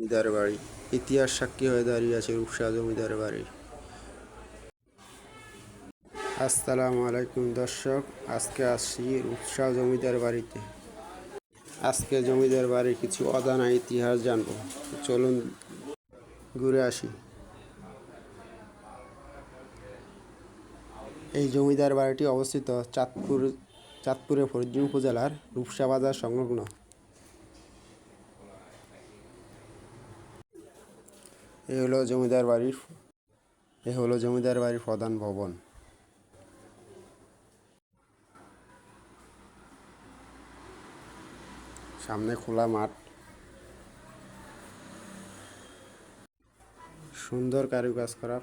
জমিদার বাড়ি ইতিহাস সাক্ষী হয়ে দাঁড়িয়ে আছে রূপসা জমিদার বাড়ি। আসসালামু আলাইকুম দর্শক, আজকে আসছি রূপসা জমিদার বাড়িতে। আজকে জমিদার বাড়ির কিছু অজানা ইতিহাস জানবো, চলুন ঘুরে আসি। এই জমিদার বাড়িটি অবস্থিত চাঁদপুরে ফরিদপুর উপজেলার রূপসা বাজার সংলগ্ন। এ হলো জমিদার বাড়ির প্রধান ভবন। সামনে খোলা মাঠ, সুন্দর কারুকাজ করা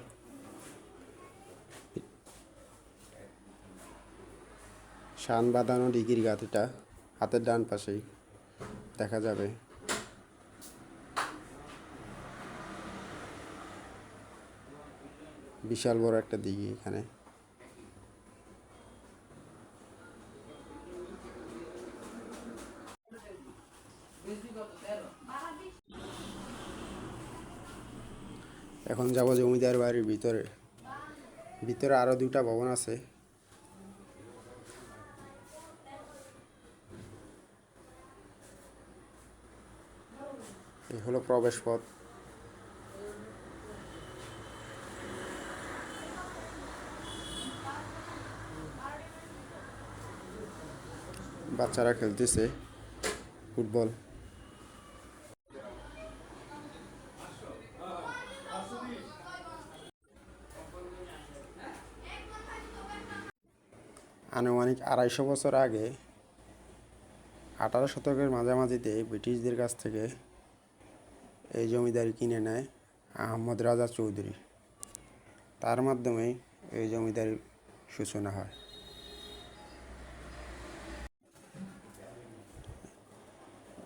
শান বাঁধানো ডিগির গাঁথিটা হাতের ডান পাশেই দেখা যাবে। বিশাল বড় একটা দিঘি এখানে। এখন যাব জমিদার বাড়ির ভিতরে। ভিতরে আরো দুটা ভবন আছে। এই হলো প্রবেশ পথ। বাচ্চারা খেলতেছে ফুটবল। আনুমানিক ২৫০ বছর আগে ১৮ শতকের মাঝামাঝিতে ব্রিটিশদের কাছ থেকে এই জমিদারি কিনে নেয় আহমদ রাজা চৌধুরী। তার মাধ্যমেই এই জমিদারির সূচনা হয়।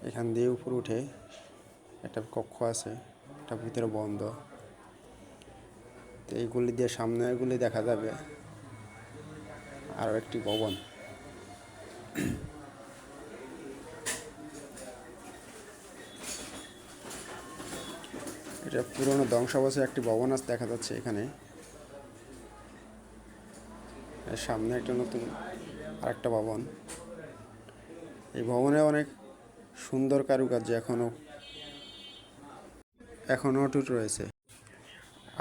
এখান দিয়ে উপরে উঠে একটা কক্ষ আছে, এটা ভিতরে বন্ধ। তো এইগুলি দিয়ে সামনেগুলি দেখা যাবে আরও একটি ভবন। এটা পুরনো ধ্বংসাবশেষ একটি ভবন আছে দেখা যাচ্ছে এখানে। এর সামনে একটা নতুন আরেকটা ভবন। এই ভবনে অনেক সুন্দর কারুকার্য এখনো অটুট রয়েছে।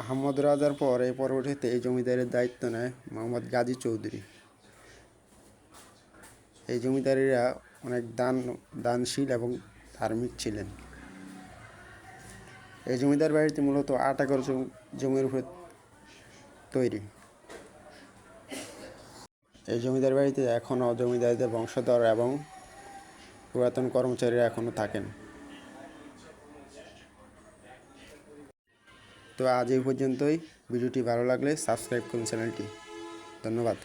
আহমদ রাজার পর এই পরবর্তীতে এই জমিদারির দায়িত্ব নেয় মোহাম্মদ গাজী চৌধুরী। এই জমিদারিরা অনেক দানশীল এবং ধার্মিক ছিলেন। এই জমিদার বাড়িটি মূলত ৮ একর জমির উপরে তৈরি। এই জমিদার বাড়িতে এখনও জমিদারদের বংশধর এবং পুরাতন কর্মচারীরা এখনও থাকেন। তো আজ এই পর্যন্তই। ভিডিওটি ভালো লাগলে সাবস্ক্রাইব করুন চ্যানেলটি। ধন্যবাদ।